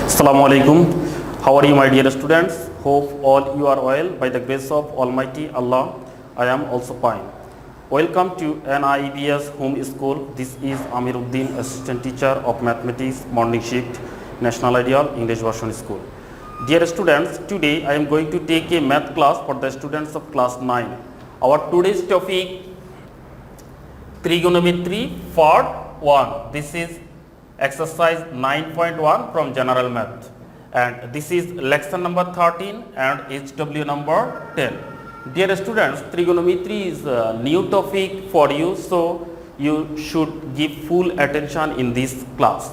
Assalamu alaikum. How are you, my dear students? Hope all you are well by the grace of Almighty Allah. I am also fine. Welcome to NIEBS Home School. This is Amiruddin, Assistant Teacher of Mathematics, Morning Shift, National Ideal English Version School. Dear students, today I am going to take a math class for the students of class 9. Our today's topic, trigonometry part 1. This is exercise 9.1 from general math, and this is lesson number 13 and HW number 10. Dear students, trigonometry is a new topic for you, so you should give full attention in this class.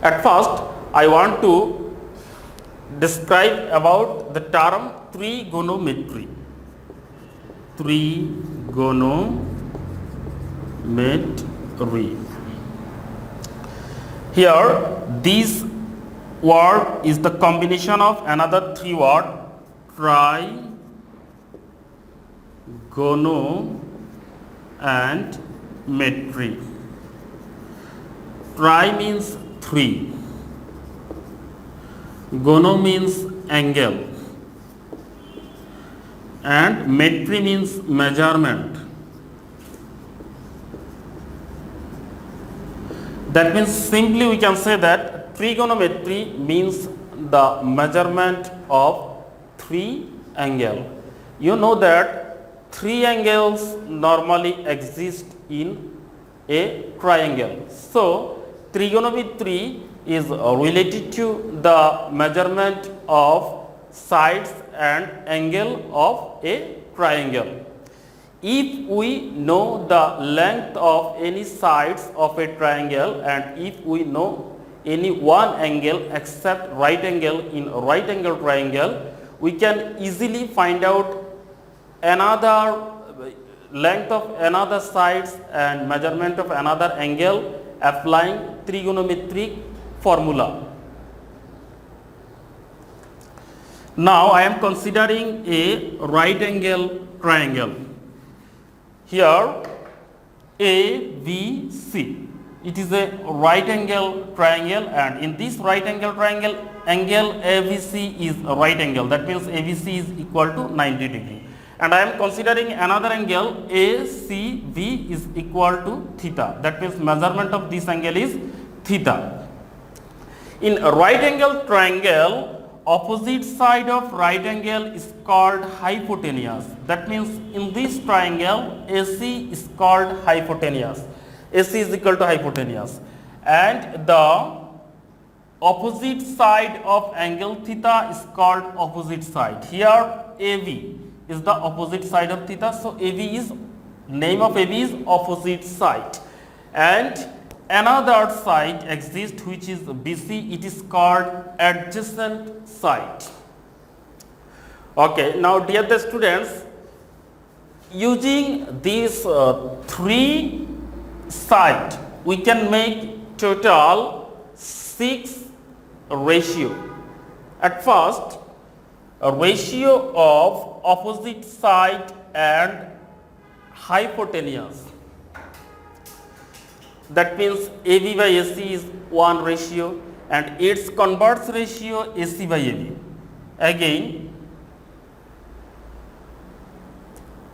At first, I want to describe about the term trigonometry. Trigonometry. Here, this word is the combination of another three words, trigono and metry. Tri means three, gono means angle, and metry means measurement. That means simply we can say that trigonometry means the measurement of three angles. You know that three angles normally exist in a triangle. So trigonometry is related to the measurement of sides and angle of a triangle. If we know the length of any sides of a triangle, and if we know any one angle except right angle in a right angle triangle, we can easily find out another length of another sides and measurement of another angle applying trigonometric formula. Now I am considering a right angle triangle. Here ABC, it is a right angle triangle, and in this right angle triangle, angle ABC is a right angle. That means ABC is equal to 90 degree. And I am considering another angle, ACB is equal to theta. That means measurement of this angle is theta. In a right angle triangle, opposite side of right angle is called hypotenuse. That means in this triangle, AC is called hypotenuse. AC is equal to hypotenuse. And the opposite side of angle theta is called opposite side. Here AV is the opposite side of theta. So AV is, name of AV is opposite side. And another side exists which is BC, it is called adjacent side. Okay, now dear the students, using these three sides, we can make total 6 ratio. At first, a ratio of opposite side and hypotenuse. That means AB by AC is 1 ratio, and its converse ratio AC by AB. Again,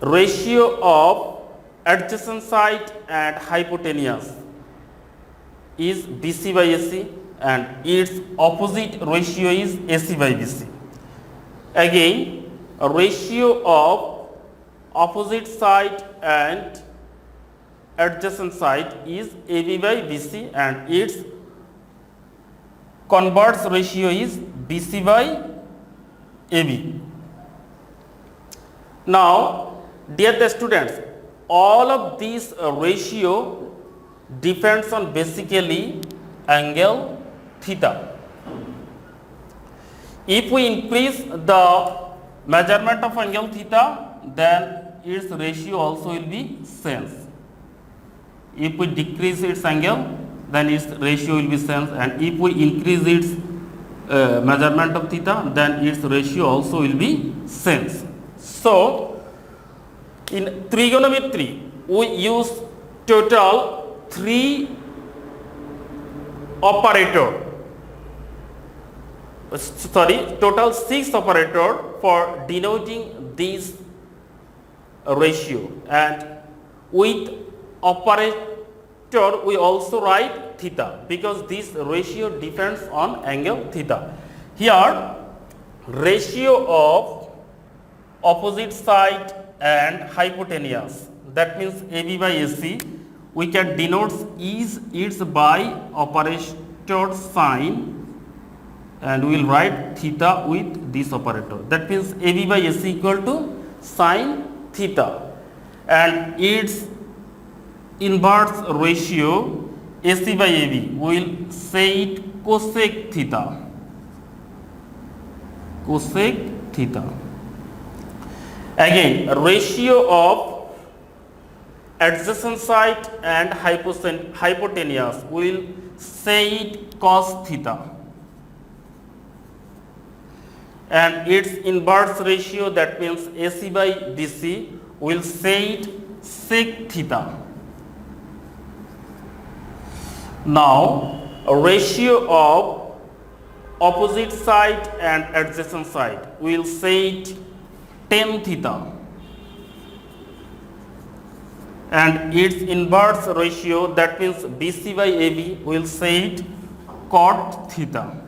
ratio of adjacent side and hypotenuse is BC by AC, and its opposite ratio is AC by BC. Again, a ratio of opposite side and adjacent side is AB by BC, and its converse ratio is BC by AB. Now, dear the students, all of these ratio depends on basically angle theta. If we increase the measurement of angle theta, then its ratio also will be same. If we decrease its angle, then its ratio will be same, and if we increase its measurement of theta, then its ratio also will be same. So, in trigonometry, we use total 3 operator, total 6 operator for denoting this ratio, and with operator we also write theta because this ratio depends on angle theta. Here ratio of opposite side and hypotenuse, that means AB by AC, we can denote its by operator sign, and we will write theta with this operator. That means AB by AC equal to sin theta, and its inverse ratio AC by AB, we will say it cosec theta. Cosec theta. Again, ratio of adjacent side and hypotenuse, we will say it cos theta, and its inverse ratio, that means AC by BC, we will say it sec theta. Now ratio of opposite side and adjacent side, we will say it tan theta, and its inverse ratio, that means BC by AB, we will say it cot theta.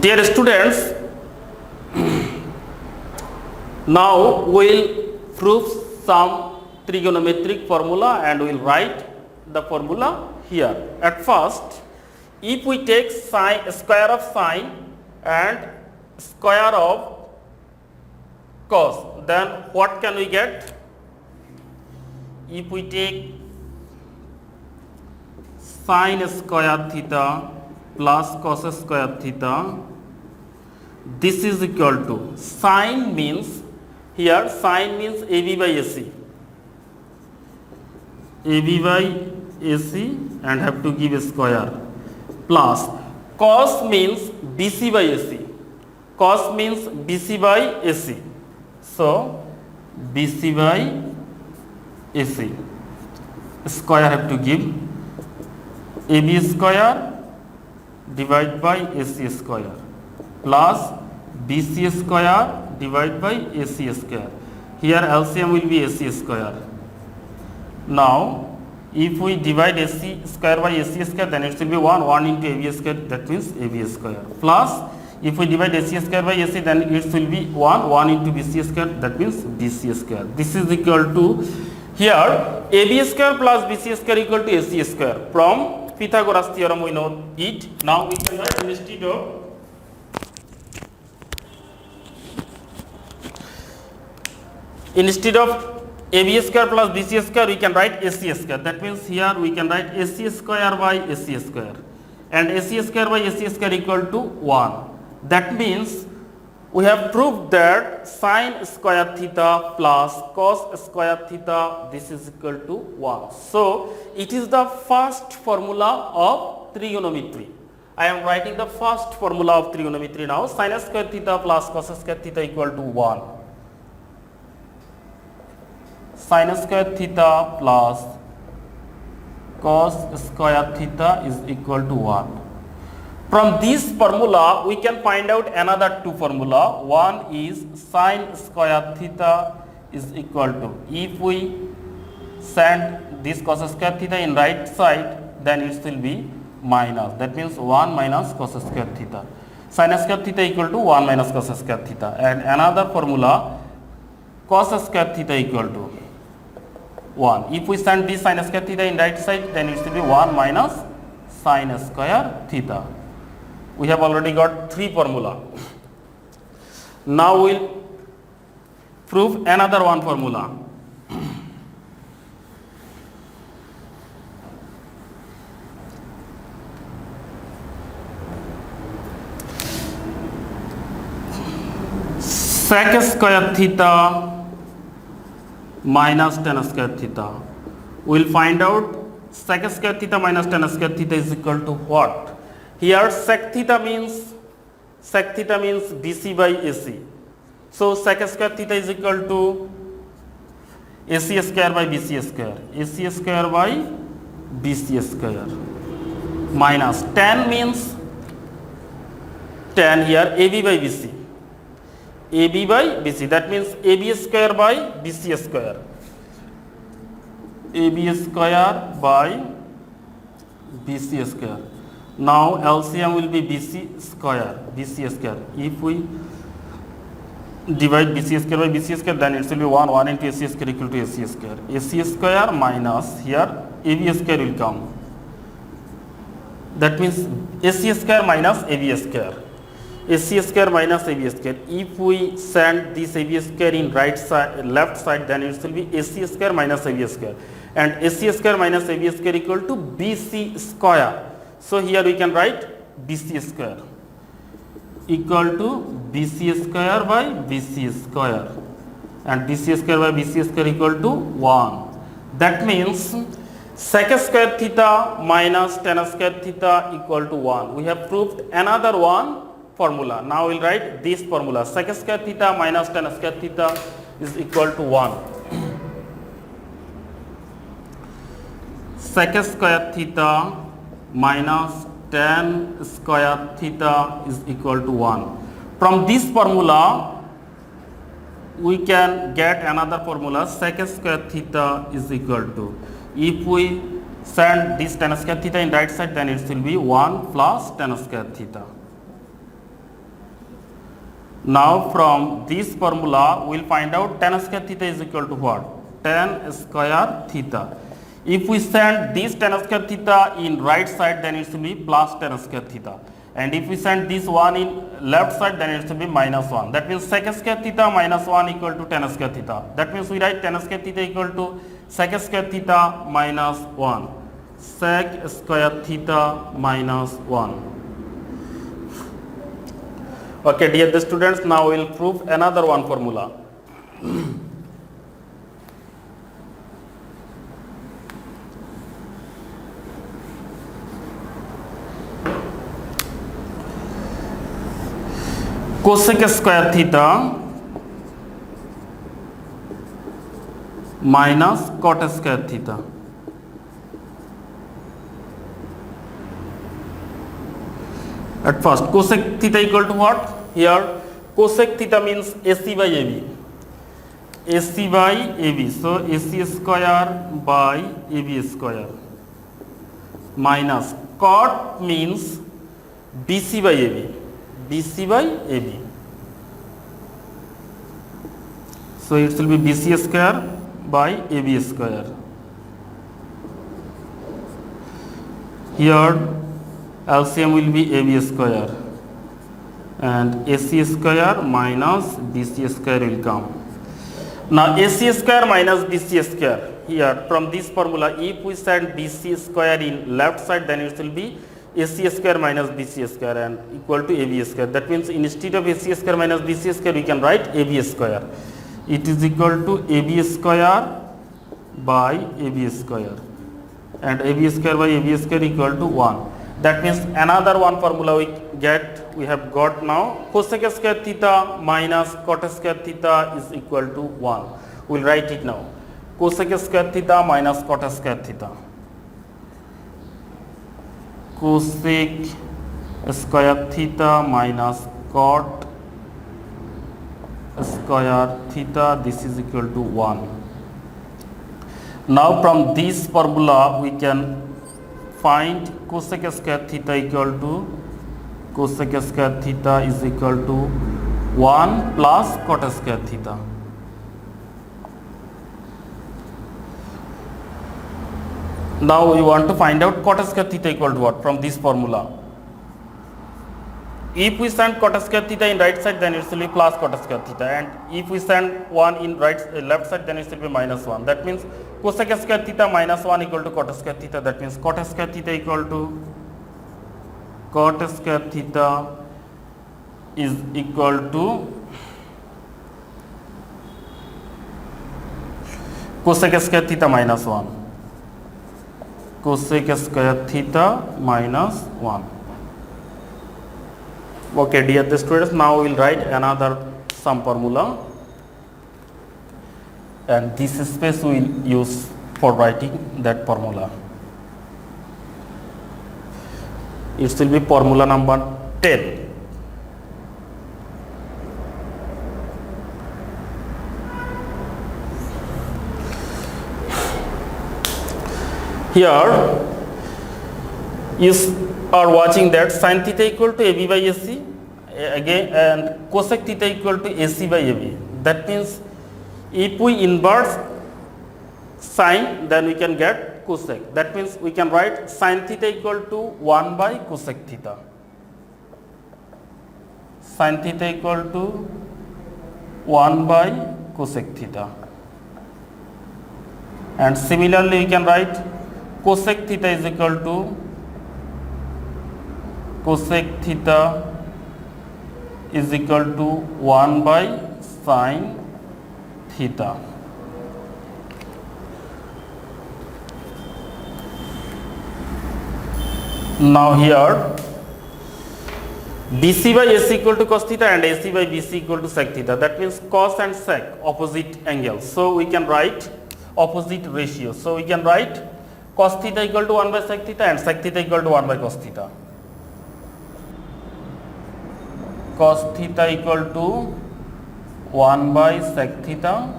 Dear students, now we will prove some trigonometric formula and we will write the formula here. At first, if we take square of sine and square of cos, then what can we get? If we take sine square theta plus cos square theta, this is equal to, sine means, here sine means AB by AC, AB by AC, and have to give a square, plus cos means BC by AC, cos means BC by AC, so BC by AC, square have to give, AB square divided by AC square, plus BC square divided by AC square. Here LCM will be AC square. Now if we divide AC square by AC square, then it will be 1 into AB square, that means AB square, plus if we divide AC square by AC, then it will be 1 into BC square, that means BC square. This is equal to, here AB square plus BC square equal to AC square. From Pythagoras theorem we know it. Now we can write instead of AB square plus BC square, we can write AC square. That means here we can write AC square by AC square, and AC square by AC square equal to 1. That means we have proved that sine square theta plus cos square theta, this is equal to 1. So it is the first formula of trigonometry. I am writing the first formula of trigonometry now. Sine square theta plus cos square theta equal to 1. Sine square theta plus cos square theta is equal to 1. From this formula we can find out another two formula. One is sine square theta is equal to, if we send this cos square theta in right side, then it will be minus, that means 1 minus cos square theta. Sine square theta equal to 1 minus cos square theta. And another formula, cos square theta equal to 1. If we send this sine square theta in right side, then it will be 1 minus sine square theta. We have already got three formula. Now we will prove another one formula. Sec square theta minus tan square theta. We will find out sec square theta minus tan square theta is equal to what? Here sec theta means BC by AC. So sec square theta is equal to AC square by BC square. AC square by BC square minus tan means tan here AB by BC. AB by BC, that means AB square by BC square. AB square by BC square. Now LCM will be BC square. BC square. If we divide BC square by BC square, then it will be 1 into AC square equal to AC square. AC square minus here AB square will come. That means AC square minus AB square. AC square minus AB square. If we send this AB square in right side, left side, then it will be AC square minus AB square. And AC square minus AB square equal to BC square. So here we can write BC square equal to BC square by BC square, and BC square by BC square equal to 1. That means sec square theta minus tan square theta equal to 1. We have proved another one formula. Now we will write this formula. Sec square theta minus tan square theta is equal to 1. Sec square theta minus tan square theta is equal to 1. From this formula we can get another formula. Sec square theta is equal to, if we send this tan square theta in right side, then it will be 1 plus tan square theta. Now from this formula we will find out tan square theta is equal to what? Tan square theta. If we send this tan square theta in right side, then it will be plus tan square theta. And if we send this one in left side, then it will be minus 1. That means sec square theta minus 1 equal to tan square theta. That means we write tan square theta equal to sec square theta minus 1. Sec square theta minus 1. Okay, dear students, now we will prove another one formula. Cosec square theta minus cot square theta. At first, cosec theta equal to what? Here, cosec theta means AC by AB. AC by AB. So, AC square by AB square minus cot means BC by AB. BC by AB. So it will be BC square by AB square. Here LCM will be AB square and AC square minus BC square will come. Now AC square minus BC square, here from this formula, if we send BC square in left side, then it will be AC square minus BC square and equal to AB square. That means instead of AC square minus BC square, we can write AB square. It is equal to AB square by AB square, and AB square by AB square equal to 1. That means another one formula we have got now. Cosec square theta minus cot square theta is equal to 1. We will write it now. Cosec square theta minus cot square theta. Cosec square theta minus cot square theta, this is equal to 1. Now from this formula we can find cosec square theta equal to, cosec square theta is equal to 1 plus cot square theta. Now we want to find out cot square theta equal to what from this formula. If we send cot square theta in right side, then it will be plus cot square theta, and if we send 1 in left side, then it will be minus 1. That means cosec square theta minus 1 equal to cot square theta. That means cot square theta equal to, cot square theta is equal to cosec square theta minus 1. Cosec square theta minus 1. Okay, dear students, now we will write another some formula, and this space we will use for writing that formula. It will be formula number 10. Here you are watching that sin theta equal to AB by AC again, and cosec theta equal to AC by AB. That means if we invert sin, then we can get cosec. That means we can write sin theta equal to 1 by cosec theta. Sin theta equal to 1 by cosec theta. And similarly we can write cosec theta is equal to cosec theta is equal to 1 by sin theta. Now here BC by AC equal to cos theta and AC by BC equal to sec theta. That means cos and sec opposite angles. So we can write opposite ratio. So we can write cos theta equal to 1 by sec theta and sec theta equal to 1 by cos theta. Cos theta equal to 1 by sec theta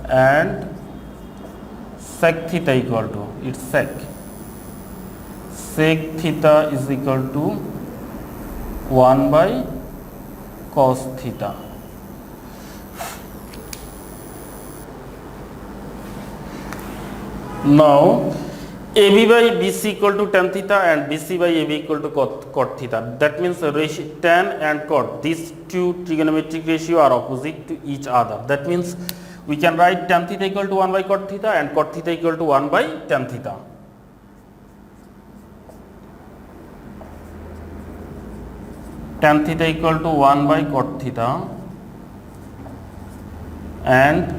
and sec theta equal to, it's sec theta is equal to 1 by cos theta. Now AB by BC equal to tan theta and BC by AB equal to cot theta. That means tan and cot, these two trigonometric ratio are opposite to each other. That means we can write tan theta equal to 1 by cot theta and cot theta equal to 1 by tan theta. Tan theta equal to 1 by cot theta and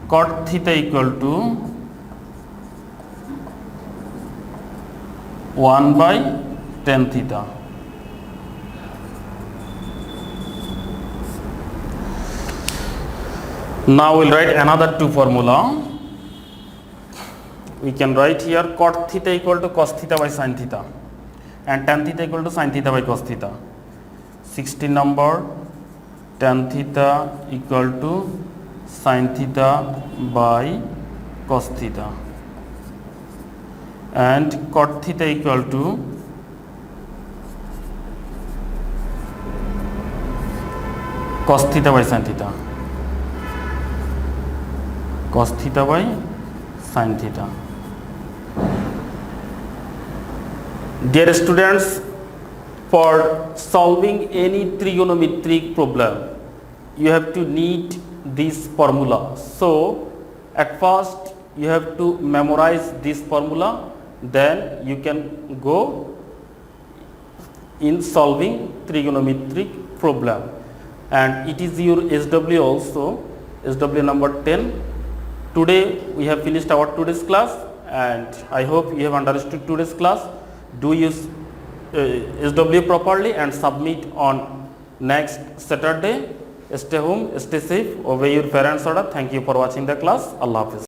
cot theta equal to 1 by tan theta. Now we will write another two formula. We can write here cot theta equal to cos theta by sin theta and tan theta equal to sin theta by cos theta. 16 number, tan theta equal to sin theta by cos theta and cot theta equal to cos theta by sin theta. Cos theta by sin theta. Dear students, for solving any trigonometric problem, you have to need this formula. So at first you have to memorize this formula, then you can go in solving trigonometric problem. And it is your SW also, SW number 10. Today we have finished our today's class, and I hope you have understood today's class. Do use SW properly and submit on next Saturday. Stay home, stay safe, obey your parents' order. Thank you for watching the class. Allah Hafiz.